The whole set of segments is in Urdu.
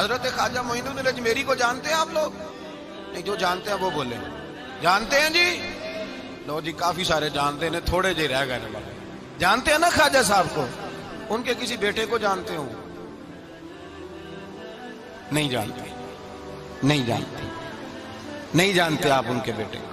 حضرت خواجہ معین الدین اجمیری کو جانتے ہیں آپ لوگ؟ نہیں، جو جانتے ہیں وہ بولیں۔ جانتے ہیں جی؟ لو جی، کافی سارے جانتے ہیں، تھوڑے جی رہ گئے نا۔ جانتے ہیں نا خواجہ صاحب کو؟ ان کے کسی بیٹے کو جانتے ہوں؟ نہیں جانتے، نہیں جانتے، نہیں جانتے آپ ان کے بیٹے کو۔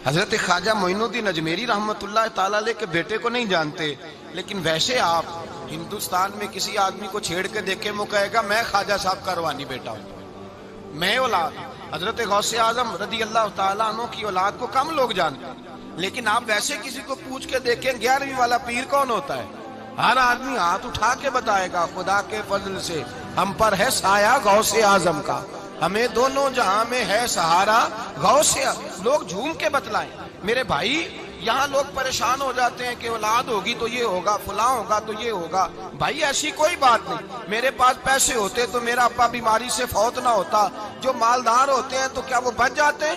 حضرت خواجہ معین الدین اجمیری رحمت اللہ تعالیٰ علیہ کے بیٹے کو نہیں جانتے، لیکن ویسے آپ ہندوستان میں کسی آدمی کو چھیڑ کے دیکھیں، وہ کہے گا میں خواجہ صاحب کا روحانی بیٹا ہوں، میں اولاد۔ حضرت غوث اعظم رضی اللہ تعالیٰ عنہ کی اولاد کو کم لوگ جانتے ہیں، لیکن آپ ویسے کسی کو پوچھ کے دیکھیں 11ویں والا پیر کون ہوتا ہے، ہر آدمی ہاتھ اٹھا کے بتائے گا خدا کے فضل سے ہم پر ہے سایہ غوث اعظم کا، ہمیں دونوں جہاں میں ہے سہارا غوث اعظم۔ لوگ جھوم کے بتلائیں۔ میرے بھائی، یہاں لوگ پریشان ہو جاتے ہیں کہ اولاد ہوگی تو یہ ہوگا، فلاں ہوگا تو یہ ہوگا۔ بھائی ایسی کوئی بات نہیں۔ میرے پاس پیسے ہوتے تو میرا ابا بیماری سے فوت نہ ہوتا۔ جو مالدار ہوتے ہیں تو کیا وہ بچ جاتے ہیں؟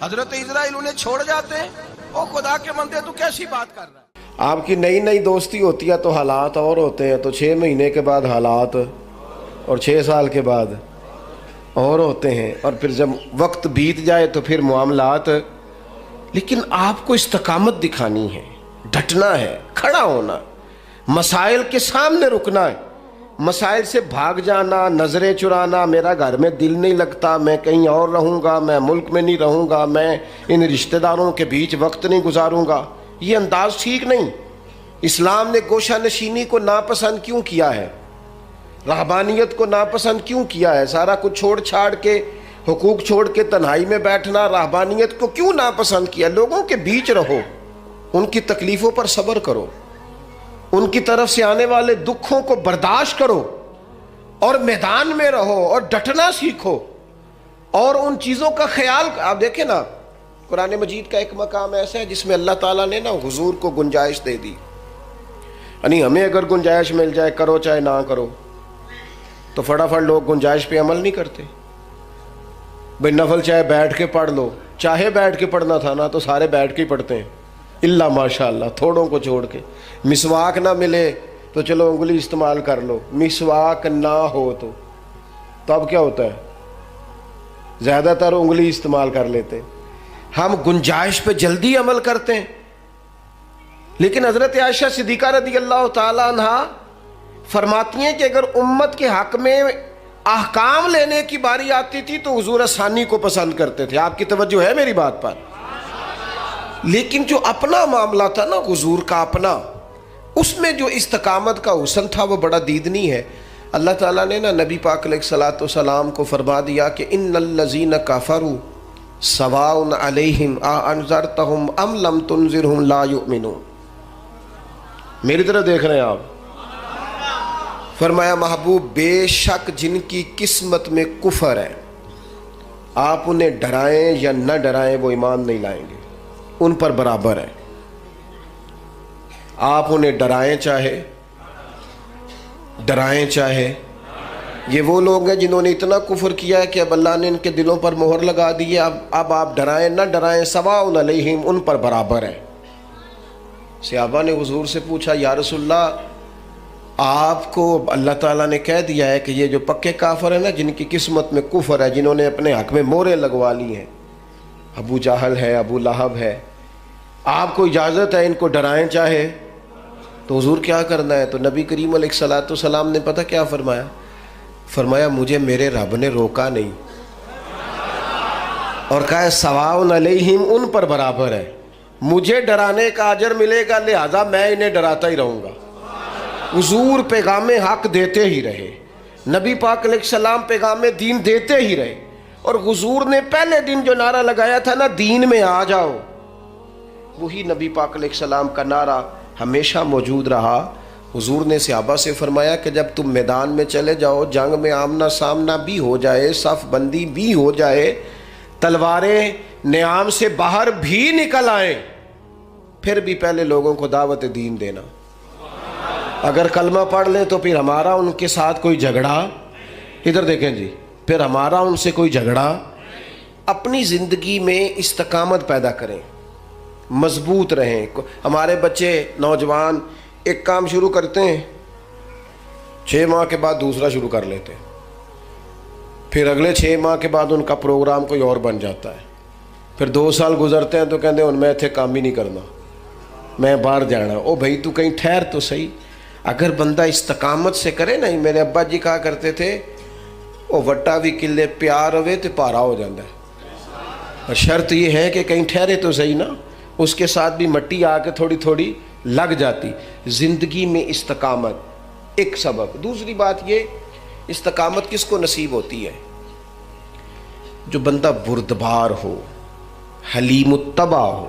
حضرت اسرائیل انہیں چھوڑ جاتے ہیں؟ او خدا کے بندے، تو کیسی بات کر رہا ہے؟ آپ کی نئی نئی دوستی ہوتی ہے تو حالات اور ہوتے ہیں، تو 6 مہینے کے بعد حالات اور 6 سال کے بعد اور ہوتے ہیں، اور پھر جب وقت بیت جائے تو پھر معاملات۔ لیکن آپ کو استقامت دکھانی ہے، ڈٹنا ہے، کھڑا ہونا، مسائل کے سامنے رکنا ہے۔ مسائل سے بھاگ جانا، نظریں چرانا، میرا گھر میں دل نہیں لگتا، میں کہیں اور رہوں گا، میں ملک میں نہیں رہوں گا، میں ان رشتہ داروں کے بیچ وقت نہیں گزاروں گا، یہ انداز ٹھیک نہیں۔ اسلام نے گوشہ نشینی کو ناپسند کیوں کیا ہے؟ رہبانیت کو ناپسند کیوں کیا ہے؟ سارا کچھ چھوڑ چھاڑ کے، حقوق چھوڑ کے تنہائی میں بیٹھنا، رہبانیت کو کیوں ناپسند کیا؟ لوگوں کے بیچ رہو، ان کی تکلیفوں پر صبر کرو، ان کی طرف سے آنے والے دکھوں کو برداشت کرو، اور میدان میں رہو اور ڈٹنا سیکھو، اور ان چیزوں کا خیال۔ آپ دیکھیں نا، قرآن مجید کا ایک مقام ایسا ہے جس میں اللہ تعالیٰ نے نا حضور کو گنجائش دے دی، یعنی ہمیں اگر گنجائش مل جائے، کرو چاہے نہ کرو، تو فٹافٹ لوگ گنجائش پہ عمل نہیں کرتے۔ بھائی نفل چاہے بیٹھ کے پڑھ لو، چاہے بیٹھ کے پڑھنا تھا نا تو سارے بیٹھ کے ہی پڑھتے ہیں، اللہ ماشاء اللہ تھوڑوں کو چھوڑ کے۔ مسواک نہ ملے تو چلو انگلی استعمال کر لو، مسواک نہ ہو تو اب کیا ہوتا ہے؟ زیادہ تر انگلی استعمال کر لیتے ہیں۔ ہم گنجائش پہ جلدی عمل کرتے ہیں، لیکن حضرت عائشہ صدیقہ رضی اللہ تعالیٰ عنہ فرماتی ہیں کہ اگر امت کے حق میں احکام لینے کی باری آتی تھی تو حضور آسانی کو پسند کرتے تھے۔ آپ کی توجہ ہے میری بات پر؟ لیکن جو اپنا معاملہ تھا نا حضور کا اپنا، اس میں جو استقامت کا حسن تھا وہ بڑا دیدنی ہے۔ اللہ تعالیٰ نے نا نبی پاک علیہ الصلوۃ والسلام کو فرما دیا کہ ان الذین کفروا سواء علیہم اانذرتہم ام لم تنذرہم لا یؤمنون۔ میری طرف دیکھ رہے ہیں آپ؟ فرمایا محبوب بے شک جن کی قسمت میں کفر ہے، آپ انہیں ڈرائیں یا نہ ڈرائیں وہ ایمان نہیں لائیں گے، ان پر برابر ہے۔ آپ انہیں ڈرائیں چاہے یہ وہ لوگ ہیں جنہوں نے اتنا کفر کیا ہے کہ اب اللہ نے ان کے دلوں پر مہر لگا دی ہے۔ اب آپ ڈرائیں نہ ڈرائیں سواء علیہم، ان پر برابر ہے۔ صحابہ نے حضور سے پوچھا یا رسول اللہ، آپ کو اللہ تعالیٰ نے کہہ دیا ہے کہ یہ جو پکے کافر ہیں نا، جن کی قسمت میں کفر ہے، جنہوں نے اپنے حق میں موریں لگوا لی ہیں، ابو جہل ہے، ابو لہب ہے، آپ کو اجازت ہے ان کو ڈرائیں چاہے؟ تو حضور کیا کرنا ہے؟ تو نبی کریم علیہ الصلوۃ والسلام نے پتہ کیا فرمایا؟ فرمایا مجھے میرے رب نے روکا نہیں، اور کہا ہے سواء علیہم، ان پر برابر ہے، مجھے ڈرانے کا اجر ملے گا، لہذا میں انہیں ڈراتا ہی رہوں گا۔ حضور پیغام حق دیتے ہی رہے، نبی پاک علیہ السلام پیغام دین دیتے ہی رہے، اور حضور نے پہلے دن جو نعرہ لگایا تھا نا، دین میں آ جاؤ، وہی نبی پاک علیہ السلام کا نعرہ ہمیشہ موجود رہا۔ حضور نے صحابہ سے فرمایا کہ جب تم میدان میں چلے جاؤ، جنگ میں آمنا سامنا بھی ہو جائے، صف بندی بھی ہو جائے، تلواریں نیام سے باہر بھی نکل آئیں، پھر بھی پہلے لوگوں کو دعوت دین دینا۔ اگر کلمہ پڑھ لیں تو پھر ہمارا ان کے ساتھ کوئی جھگڑا، ادھر دیکھیں جی، پھر ہمارا ان سے کوئی جھگڑا۔ اپنی زندگی میں استقامت پیدا کریں، مضبوط رہیں۔ ہمارے بچے نوجوان ایک کام شروع کرتے ہیں، 6 ماہ کے بعد دوسرا شروع کر لیتے ہیں، پھر اگلے 6 ماہ کے بعد ان کا پروگرام کوئی اور بن جاتا ہے. پھر 2 سال گزرتے ہیں تو کہتے ہیں میں اتنے کام ہی نہیں کرنا, میں باہر جانا. او بھائی تو کہیں ٹھہر تو صحیح. اگر بندہ استقامت سے کرے نا, میرے ابا جی کہا کرتے تھے وہ وٹا بھی کلے پیار ہوئے تو پارا ہو جاتا ہے. اور شرط یہ ہے کہ کہیں ٹھہرے تو صحیح نا, اس کے ساتھ بھی مٹی آ کے تھوڑی تھوڑی لگ جاتی. زندگی میں استقامت ایک سبب. دوسری بات یہ, استقامت کس کو نصیب ہوتی ہے؟ جو بندہ بردبار ہو, حلیم الطبع ہو,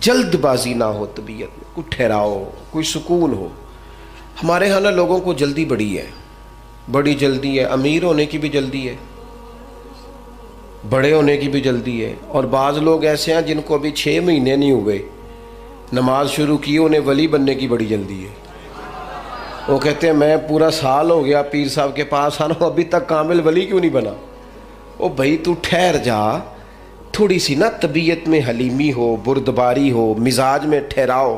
جلد بازی نہ ہو طبیعت میں, کوئی ٹھہراؤ, کوئی سکون ہو. ہمارے ہاں نا لوگوں کو جلدی بڑی ہے, بڑی جلدی ہے. امیر ہونے کی بھی جلدی ہے, بڑے ہونے کی بھی جلدی ہے. اور بعض لوگ ایسے ہیں جن کو ابھی 6 مہینے نہیں ہوئے نماز شروع کی, انہیں ولی بننے کی بڑی جلدی ہے. وہ کہتے ہیں میں پورا سال ہو گیا پیر صاحب کے پاس آنا, ابھی تک کامل ولی کیوں نہیں بنا؟ او بھائی تو ٹھہر جا, تھوڑی سی نا طبیعت میں حلیمی ہو, بردباری ہو, مزاج میں ٹھہراؤ.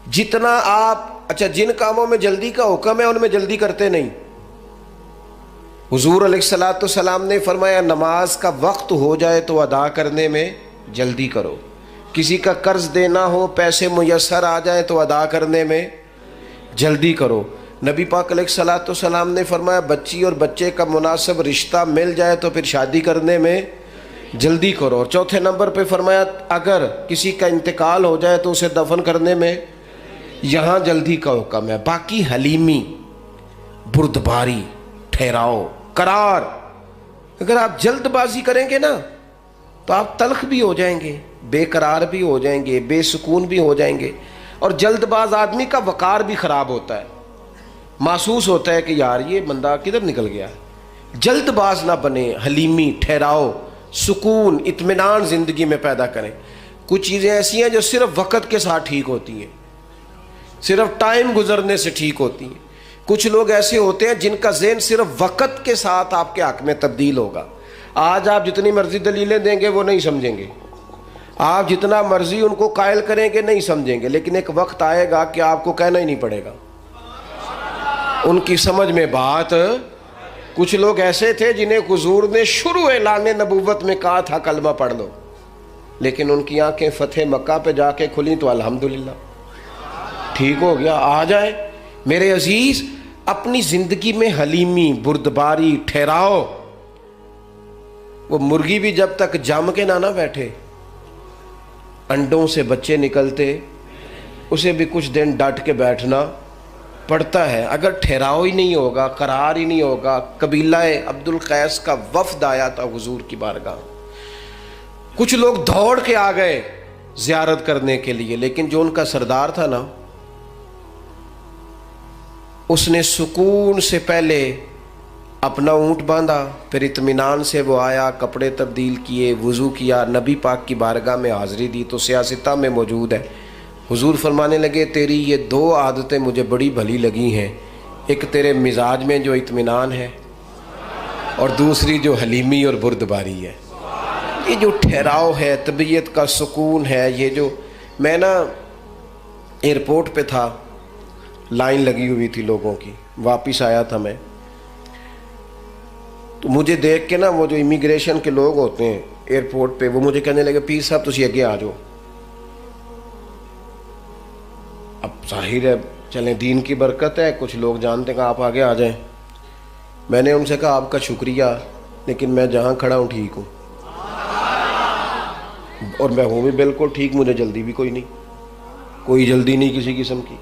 جتنا آپ اچھا جن کاموں میں جلدی کا حکم ہے ان میں جلدی کرتے نہیں. حضور علیہ الصلوۃ والسلام نے فرمایا نماز کا وقت ہو جائے تو ادا کرنے میں جلدی کرو. کسی کا قرض دینا ہو, پیسے میسر آ جائیں تو ادا کرنے میں جلدی کرو. نبی پاک علیہ الصلوۃ والسلام نے فرمایا بچی اور بچے کا مناسب رشتہ مل جائے تو پھر شادی کرنے میں جلدی کرو. اور چوتھے نمبر پہ فرمایا اگر کسی کا انتقال ہو جائے تو اسے دفن کرنے میں یہاں جلدی کا حکم ہے. باقی حلیمی, بردباری, ٹھہراؤ, قرار. اگر آپ جلد بازی کریں گے نا تو آپ تلخ بھی ہو جائیں گے, بے قرار بھی ہو جائیں گے, بے سکون بھی ہو جائیں گے. اور جلد باز آدمی کا وقار بھی خراب ہوتا ہے, محسوس ہوتا ہے کہ یار یہ بندہ کدھر نکل گیا. جلد باز نہ بنے, حلیمی, ٹھہراؤ, سکون, اطمینان زندگی میں پیدا کریں. کچھ چیزیں ایسی ہیں جو صرف وقت کے ساتھ ٹھیک ہوتی ہیں, صرف ٹائم گزرنے سے ٹھیک ہوتی ہیں. کچھ لوگ ایسے ہوتے ہیں جن کا ذہن صرف وقت کے ساتھ آپ کے حق میں تبدیل ہوگا. آج آپ جتنی مرضی دلیلیں دیں گے وہ نہیں سمجھیں گے, آپ جتنا مرضی ان کو قائل کریں گے نہیں سمجھیں گے, لیکن ایک وقت آئے گا کہ آپ کو کہنا ہی نہیں پڑے گا, ان کی سمجھ میں بات. کچھ لوگ ایسے تھے جنہیں حضور نے شروع اعلان نبوت میں کہا تھا کلمہ پڑھ لو, لیکن ان کی آنکھیں فتح مکہ پہ جا کے کھلیں تو الحمدللہ ٹھیک ہو گیا. آ جائے میرے عزیز, اپنی زندگی میں حلیمی, بردباری, ٹھہراؤ. وہ مرغی بھی جب تک جم کے نہ بیٹھے, انڈوں سے بچے نکلتے, اسے بھی کچھ دن ڈٹ کے بیٹھنا پڑتا ہے. اگر ٹھہراؤ ہی نہیں ہوگا, قرار ہی نہیں ہوگا. قبیلہ عبد القیس کا وفد آیا تھا حضور کی بارگاہ, کچھ لوگ دوڑ کے آ گئے زیارت کرنے کے لیے, لیکن جو ان کا سردار تھا نا اس نے سکون سے پہلے اپنا اونٹ باندھا, پھر اطمینان سے وہ آیا, کپڑے تبدیل کیے, وضو کیا, نبی پاک کی بارگاہ میں حاضری دی. تو سیاستہ میں موجود ہے. حضور فرمانے لگے تیری یہ 2 عادتیں مجھے بڑی بھلی لگی ہیں, ایک تیرے مزاج میں جو اطمینان ہے, اور دوسری جو حلیمی اور بردباری ہے. یہ جو ٹھہراؤ ہے, طبیعت کا سکون ہے. یہ جو میں نا ایئرپورٹ پہ تھا, لائن لگی ہوئی تھی لوگوں کی, واپس آیا تھا میں, تو مجھے دیکھ کے نا وہ جو امیگریشن کے لوگ ہوتے ہیں ایئرپورٹ پہ, وہ مجھے کہنے لگے پیر صاحب تسی اگے آ جاؤ. اب ظاہر ہے چلیں دین کی برکت ہے, کچھ لوگ جانتے ہیں کہ آپ آگے آ جائیں. میں نے ان سے کہا آپ کا شکریہ, لیکن میں جہاں کھڑا ہوں ٹھیک ہوں, اور میں ہوں بھی بالکل ٹھیک, مجھے جلدی بھی کوئی نہیں, کوئی جلدی نہیں کسی قسم کی.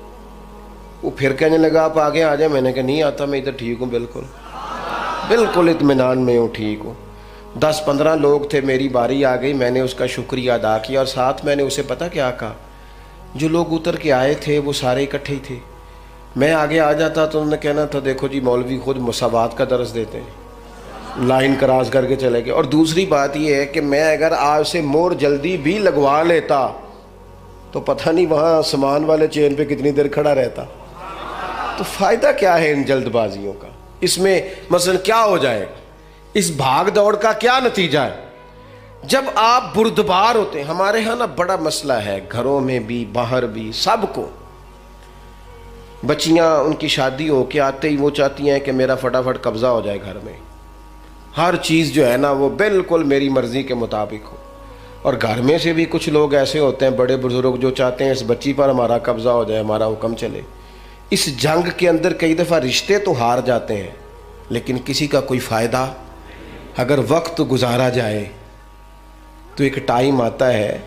وہ پھر کہنے لگا آپ آگے آ جائیں. میں نے کہا نہیں آتا, میں ادھر ٹھیک ہوں, بالکل اطمینان میں ہوں, ٹھیک ہوں. 10-15 لوگ تھے, میری باری آ گئی, میں نے اس کا شکریہ ادا کیا, اور ساتھ میں نے اسے پتہ کیا کہا, جو لوگ اتر کے آئے تھے وہ سارے اکٹھے ہی تھے. میں آگے آ جاتا تو انہوں نے کہنا تھا دیکھو جی مولوی خود مساوات کا درس دیتے ہیں, لائن کراس کر کے چلے گئے. اور دوسری بات یہ ہے کہ میں اگر آپ سے مور جلدی بھی لگوا لیتا تو پتہ نہیں وہاں سامان والے چین پہ کتنی دیر کھڑا رہتا. تو فائدہ کیا ہے ان جلد بازیوں کا؟ اس میں مثلا کیا ہو جائے گا؟ اس بھاگ دوڑ کا کیا نتیجہ ہے؟ جب آپ بردبار ہوتے ہیں. ہمارے ہاں نا بڑا مسئلہ ہے, گھروں میں بھی باہر بھی, سب کو بچیاں ان کی شادی ہو کے آتے ہی وہ چاہتی ہیں کہ میرا فٹافٹ قبضہ ہو جائے گھر میں، ہر چیز جو ہے نا وہ بالکل میری مرضی کے مطابق ہو۔ اور گھر میں سے بھی کچھ لوگ ایسے ہوتے ہیں بڑے بزرگ جو چاہتے ہیں اس بچی پر ہمارا قبضہ ہو جائے، ہمارا حکم چلے۔ اس جنگ کے اندر کئی دفعہ رشتے تو ہار جاتے ہیں لیکن کسی کا کوئی فائدہ، اگر وقت گزارا جائے تو ایک ٹائم آتا ہے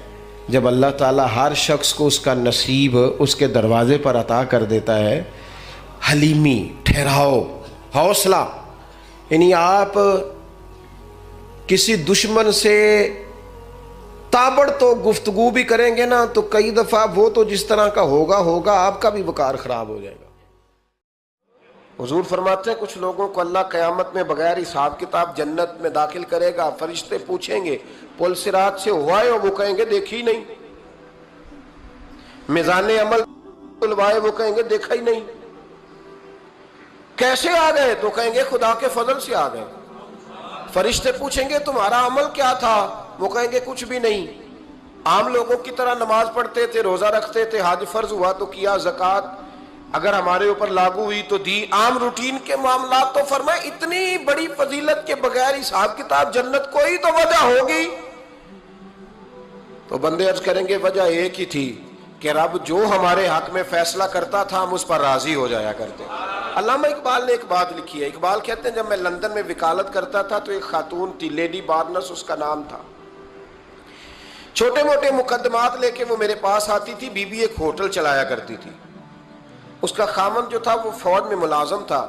جب اللہ تعالیٰ ہر شخص کو اس کا نصیب اس کے دروازے پر عطا کر دیتا ہے۔ حلیمی، ٹھہراؤ، حوصلہ، یعنی آپ کسی دشمن سے تابڑ تو گفتگو بھی کریں گے نا تو کئی دفعہ وہ تو جس طرح کا ہوگا آپ کا بھی وقار خراب ہو جائے گا۔ حضور فرماتے ہیں کچھ لوگوں کو اللہ قیامت میں بغیر حساب کتاب جنت میں داخل کرے گا، فرشتے پوچھیں گے پل صراط سے ہوا ہے، وہ کہیں گے دیکھی نہیں۔ میزان عمل تلوائے، وہ کہیں گے دیکھا ہی نہیں۔ کیسے آ گئے؟ تو کہیں گے خدا کے فضل سے آ گئے۔ فرشتے پوچھیں گے تمہارا عمل کیا تھا؟ وہ کہیں گے کچھ بھی نہیں، عام لوگوں کی طرح نماز پڑھتے تھے، روزہ رکھتے تھے، حج فرض ہوا تو کیا، زکوٰۃ اگر ہمارے اوپر لاگو ہوئی تو دی، عام روٹین کے معاملات۔ تو فرمائے اتنی بڑی فضیلت کے بغیر حساب کتاب جنت، کوئی تو وجہ ہوگی۔ تو بندے عرض کریں گے وجہ ایک ہی تھی کہ رب جو ہمارے حق میں فیصلہ کرتا تھا ہم اس پر راضی ہو جایا کرتے۔ علامہ اقبال نے ایک بات لکھی ہے، اقبال کہتے ہیں جب میں لندن میں وکالت کرتا تھا تو ایک خاتون تھی، لیڈی بارنس اس کا نام تھا، چھوٹے موٹے مقدمات لے کے وہ میرے پاس آتی تھی۔ بی بی ایک ہوٹل چلایا کرتی تھی، اس کا خامن جو تھا وہ فوج میں ملازم تھا۔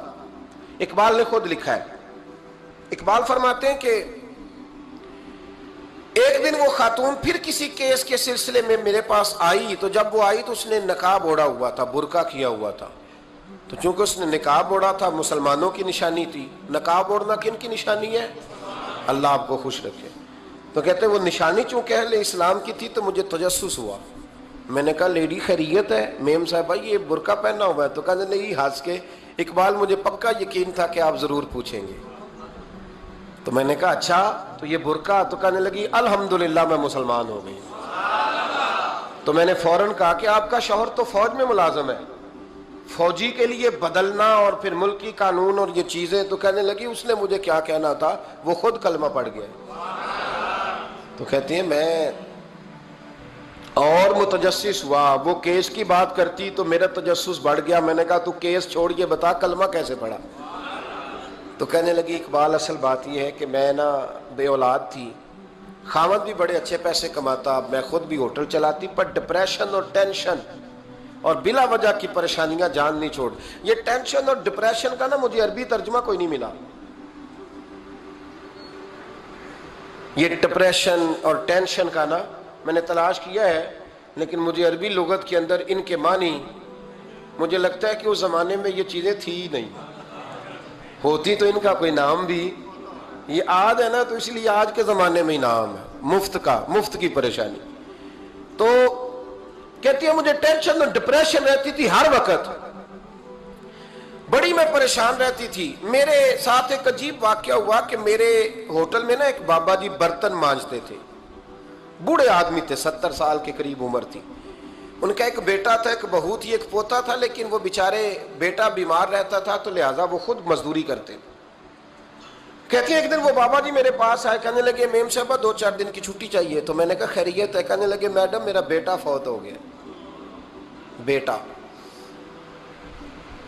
اقبال نے خود لکھا ہے، اقبال فرماتے ہیں کہ ایک دن وہ خاتون پھر کسی کیس کے سلسلے میں میرے پاس آئی، تو جب وہ آئی تو اس نے نقاب اوڑھا ہوا تھا، برقع کیا ہوا تھا۔ تو چونکہ اس نے نقاب اوڑھا تھا مسلمانوں کی نشانی تھی، نقاب اوڑھنا کن کی نشانی ہے؟ اللہ آپ کو خوش رکھے۔ تو کہتے ہیں وہ نشانی چونکہ اہل اسلام کی تھی تو مجھے تجسس ہوا۔ میں نے کہا لیڈی خیریت ہے؟ میم صاحبہ یہ برقع پہنا ہوا ہے؟ تو کہنے لگی ہنس کے اقبال مجھے پکا یقین تھا کہ آپ ضرور پوچھیں گے۔ تو میں نے کہا اچھا تو یہ برقع؟ تو کہنے لگی الحمدللہ میں مسلمان ہو گئی۔ تو میں نے فوراً کہا کہ آپ کا شوہر تو فوج میں ملازم ہے، فوجی کے لیے بدلنا اور پھر ملکی قانون اور یہ چیزیں۔ تو کہنے لگی اس نے مجھے کیا کہنا تھا، وہ خود کلمہ پڑھ گیا۔ تو کہتی ہیں میں اور متجسس ہوا، وہ کیس کی بات کرتی تو میرا تجسس بڑھ گیا۔ میں نے کہا تو کیس چھوڑ کے بتا کلمہ کیسے پڑھا؟ تو کہنے لگی اقبال اصل بات یہ ہے کہ میں نا بے اولاد تھی، خاوند بھی بڑے اچھے پیسے کماتا، میں خود بھی ہوٹل چلاتی، پر ڈپریشن اور ٹینشن اور بلا وجہ کی پریشانیاں جان نہیں چھوڑ۔ یہ ٹینشن اور ڈپریشن کا نا مجھے عربی ترجمہ کوئی نہیں ملا۔ یہ ڈپریشن اور ٹینشن کا نا میں نے تلاش کیا ہے لیکن مجھے عربی لغت کے اندر ان کے معنی مجھے لگتا ہے کہ اس زمانے میں یہ چیزیں تھی ہی نہیں، ہوتی تو ان کا کوئی نام بھی، یہ آج ہے نا تو اس لیے آج کے زمانے میں ہی نام ہے، مفت کا، مفت کی پریشانی۔ تو کہتی ہے مجھے ٹینشن اور ڈپریشن رہتی تھی ہر وقت، بڑی میں پریشان رہتی تھی۔ میرے ساتھ ایک عجیب واقعہ ہوا کہ میرے ہوٹل میں نا ایک بابا جی برتن مانجتے تھے، بوڑھے آدمی تھے، 70 سال کے قریب عمر تھی۔ ان کا ایک بیٹا تھا، ایک بہو تھی، ایک پوتا تھا، لیکن وہ بیچارے بیٹا بیمار رہتا تھا تو لہٰذا وہ خود مزدوری کرتے۔ کہتی ہیں ایک دن وہ بابا جی میرے پاس آئے، کہنے لگے میم صاحبہ 2-4 دن کی چھٹی چاہیے۔ تو میں نے کہا خیریت ہے؟ کہنے لگے میڈم میرا بیٹا فوت ہو گیا۔ بیٹا،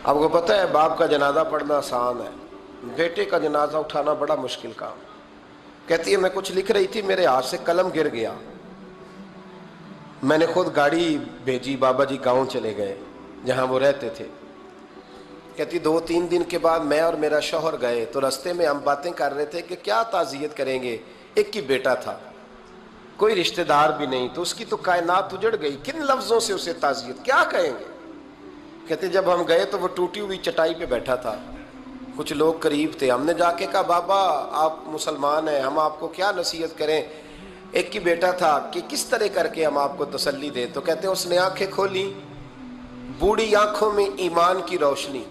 آپ کو پتہ ہے باپ کا جنازہ پڑھنا آسان ہے، بیٹے کا جنازہ اٹھانا بڑا مشکل کام۔ کہتی ہے میں کچھ لکھ رہی تھی، میرے ہاتھ سے قلم گر گیا، میں نے خود گاڑی بھیجی، بابا جی گاؤں چلے گئے جہاں وہ رہتے تھے۔ کہتی 2-3 دن کے بعد میں اور میرا شوہر گئے تو رستے میں ہم باتیں کر رہے تھے کہ کیا تعزیت کریں گے، ایک ہی بیٹا تھا، کوئی رشتہ دار بھی نہیں، تو اس کی تو کائنات اجڑ گئی، کن لفظوں سے اسے تعزیت کیا کہیں گے۔ کہتے جب ہم گئے تو وہ ٹوٹی ہوئی چٹائی پہ بیٹھا تھا، کچھ لوگ قریب تھے، ہم نے جا کے کہا بابا آپ مسلمان ہیں، ہم آپ کو کیا نصیحت کریں، ایک ہی بیٹا تھا، کہ کس طرح کر کے ہم آپ کو تسلی دیں۔ تو کہتے ہیں اس نے آنکھیں کھولی، بوڑھی آنکھوں میں ایمان کی روشنی،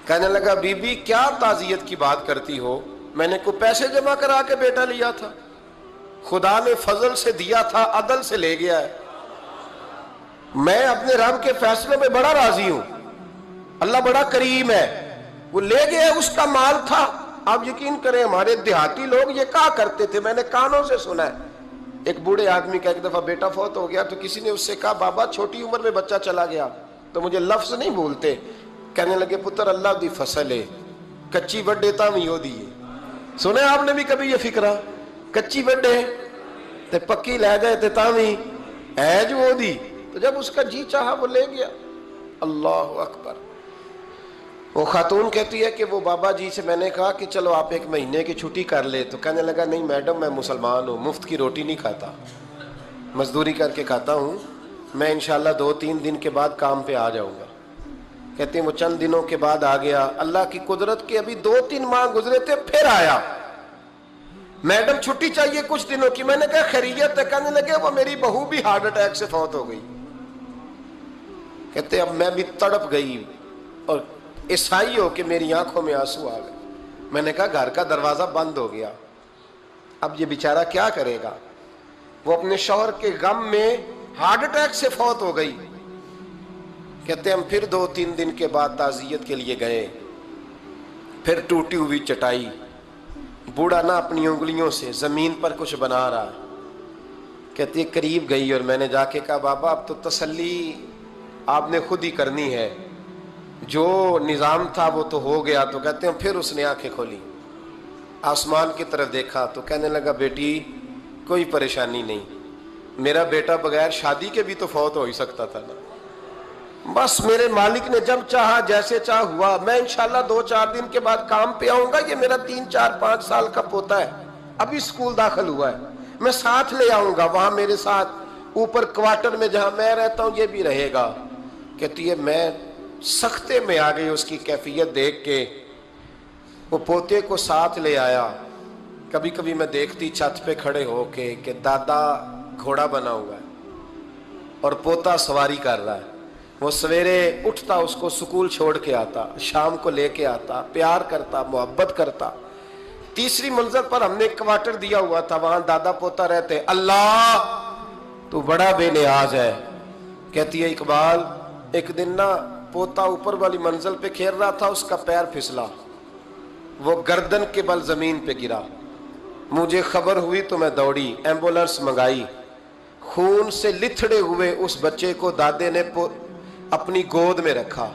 کہنے لگا بی بی کیا تعزیت کی بات کرتی ہو، میں نے کوئی پیسے جمع کرا کے بیٹا لیا تھا، خدا نے فضل سے دیا تھا، عدل سے لے گیا ہے۔ میں اپنے رب کے فیصلوں میں بڑا راضی ہوں، اللہ بڑا کریم ہے، وہ لے گیا، اس کا مال تھا۔ آپ یقین کریں ہمارے دیہاتی لوگ یہ کہا کرتے تھے، میں نے کانوں سے سنا ہے، ایک بوڑھے آدمی کا ایک دفعہ بیٹا فوت ہو گیا تو کسی نے اس سے کہا بابا چھوٹی عمر میں بچہ چلا گیا، تو مجھے لفظ نہیں بھولتے، کہنے لگے پتر اللہ دی فصل ہے، کچی وڈے تاویں ہو دی ہے۔ سنے آپ نے بھی کبھی یہ فکرہ، کچی وڈے تے پکی لے جائے تے تاویں ہے جو ہو دی، تو جب اس کا جی چاہا وہ لے گیا۔ اللہ اکبر۔ وہ خاتون کہتی ہے کہ وہ بابا جی سے میں نے کہا کہ چلو آپ 1 مہینے کی چھٹی کر لے، تو کہنے لگا نہیں میڈم میں مسلمان ہوں، مفت کی روٹی نہیں کھاتا، مزدوری کر کے کھاتا ہوں، میں انشاءاللہ 2-3 دن کے بعد کام پہ آ جاؤں گا۔ کہتے ہیں وہ چند دنوں کے بعد آ گیا، اللہ کی قدرت کے ابھی 2-3 ماہ گزرے تھے پھر آیا، میڈم چھٹی چاہیے کچھ دنوں کی، میں نے کہا خیریت ہے، کہنے لگے وہ میری بہو بھی ہارٹ اٹیک سے فوت ہو گئی۔ کہتے اب میں بھی تڑپ گئی اور عیسائی ہو کہ میری آنکھوں میں آنسو آ گئے۔ میں نے کہا گھر کا دروازہ بند ہو گیا، اب یہ بیچارہ کیا کرے گا؟ وہ اپنے شوہر کے غم میں ہارٹ اٹیک سے فوت ہو گئی۔ کہتے ہم پھر 2-3 دن کے بعد تعزیت کے لیے گئے، پھر ٹوٹی ہوئی چٹائی، بوڑھا نہ اپنی انگلیوں سے زمین پر کچھ بنا رہا۔ کہتی قریب گئی اور میں نے جا کے کہا بابا اب تو تسلی آپ نے خود ہی کرنی ہے، جو نظام تھا وہ تو ہو گیا۔ تو کہتے ہیں پھر اس نے آنکھیں کھولی، آسمان کی طرف دیکھا تو کہنے لگا بیٹی کوئی پریشانی نہیں، میرا بیٹا بغیر شادی کے بھی تو فوت ہو ہی سکتا تھا نا، بس میرے مالک نے جب چاہا جیسے چاہ ہوا، میں انشاءاللہ 2-4 دن کے بعد کام پہ آؤں گا، یہ میرا 3-4-5 سال کا پوتا ہے، ابھی اسکول داخل ہوا ہے، میں ساتھ لے آؤں گا، وہاں میرے ساتھ اوپر کوارٹر میں جہاں میں رہتا ہوں یہ بھی رہے گا۔ کہتی ہے میں سختے میں آ گئی اس کی کیفیت دیکھ کے، وہ پوتے کو ساتھ لے آیا۔ کبھی کبھی میں دیکھتی چھت پہ کھڑے ہو کے کہ دادا گھوڑا بنا ہوا ہے اور پوتا سواری کر رہا ہے، وہ سویرے اٹھتا اس کو سکول چھوڑ کے آتا، شام کو لے کے آتا، پیار کرتا، محبت کرتا۔ تیسری منزل پر ہم نے ایک کوارٹر دیا ہوا تھا، وہاں دادا پوتا رہتے۔ اللہ تو بڑا بے نیاز ہے۔ کہتی ہے اقبال ایک دن نا پوتا اوپر والی منزل پہ کھیل رہا تھا، اس کا پیر پھسلا، وہ گردن کے بل زمین پہ گرا، مجھے خبر ہوئی تو میں دوڑی، ایمبولینس منگائی، خون سے لتھڑے ہوئے اس بچے کو دادے نے اپنی گود میں رکھا،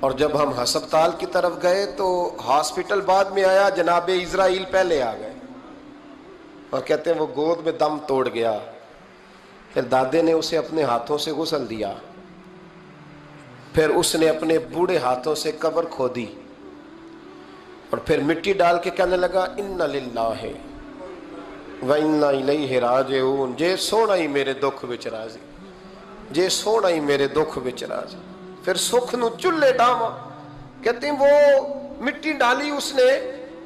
اور جب ہم ہسپتال کی طرف گئے تو ہاسپٹل بعد میں آیا، جناب اسرائیل پہلے آ گئے اور کہتے ہیں وہ گود میں دم توڑ گیا۔ پھر دادے نے اسے اپنے ہاتھوں سے غسل دیا، پھر اس نے اپنے بوڑھے ہاتھوں سے قبر کھودی اور پھر مٹی ڈال کے کہنے لگا اِنَّ لِلَّهِ وَإِنَّا إِلَيْهِ رَاجِعُونَ، جے سونا ہی میرے دکھ وچ راضی، جے سونا ہی میرے دکھ وچ راضی۔ پھر سکھ نو چلے ڈاما۔ کہتے ہیں وہ مٹی ڈالی اس نے،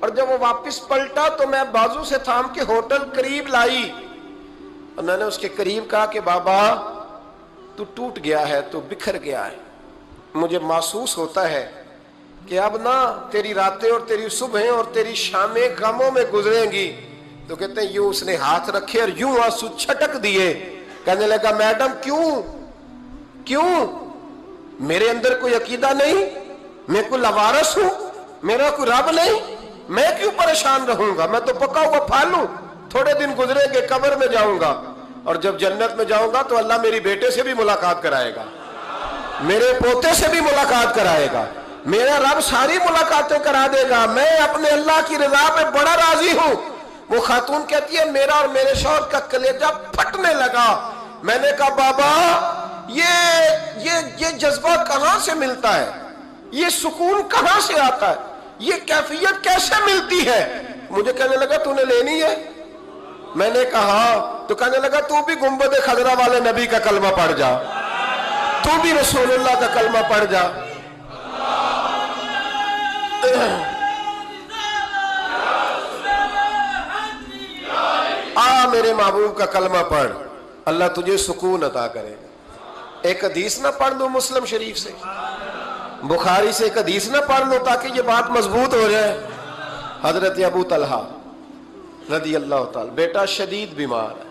اور جب وہ واپس پلٹا تو میں بازو سے تھام کے ہوٹل قریب لائی، اور میں نے اس کے قریب کہا کہ بابا تو ٹوٹ گیا ہے، تو بکھر گیا ہے، مجھے محسوس ہوتا ہے کہ اب نہ تیری راتیں اور تیری صبحیں اور تیری شامیں غموں میں گزریں گی۔ تو کہتے ہیں یوں اس نے ہاتھ رکھے اور یوں آنسو چھٹک دیے۔ کہنے لگا میڈم کیوں میرے اندر کوئی عقیدہ نہیں، میں کوئی لوارث ہوں، میرا کوئی رب نہیں، میں کیوں پریشان رہوں گا، میں تو پکا ہوا پھل ہوں، تھوڑے دن گزریں گے قبر میں جاؤں گا، اور جب جنت میں جاؤں گا تو اللہ میری بیٹے سے بھی ملاقات کرائے گا، میرے پوتے سے بھی ملاقات کرائے گا، میرا رب ساری ملاقاتیں کرا دے گا، میں اپنے اللہ کی رضا پہ بڑا راضی ہوں۔ وہ خاتون کہتی ہے میرا اور میرے شوہر کا کلیجہ پھٹنے لگا۔ میں نے کہا بابا یہ جذبہ کہاں سے ملتا ہے، یہ سکون کہاں سے آتا ہے، یہ کیفیت کیسے ملتی ہے؟ مجھے کہنے لگا تو نے لینی ہے؟ میں نے کہا، تو کہنے لگا تو بھی گنبد خضرا والے نبی کا کلمہ پڑھ جا، تو بھی رسول اللہ کا کلمہ پڑھ جا۔ میرے محبوب کا کلمہ پڑھ، اللہ تجھے سکون عطا کرے گا۔ ایک حدیث نہ پڑھ لو مسلم شریف سے، بخاری سے ایک حدیث نہ پڑھ لو تاکہ یہ بات مضبوط ہو جائے۔ حضرت ابو طلحہ رضی اللہ تعالی، بیٹا شدید بیمار ہے،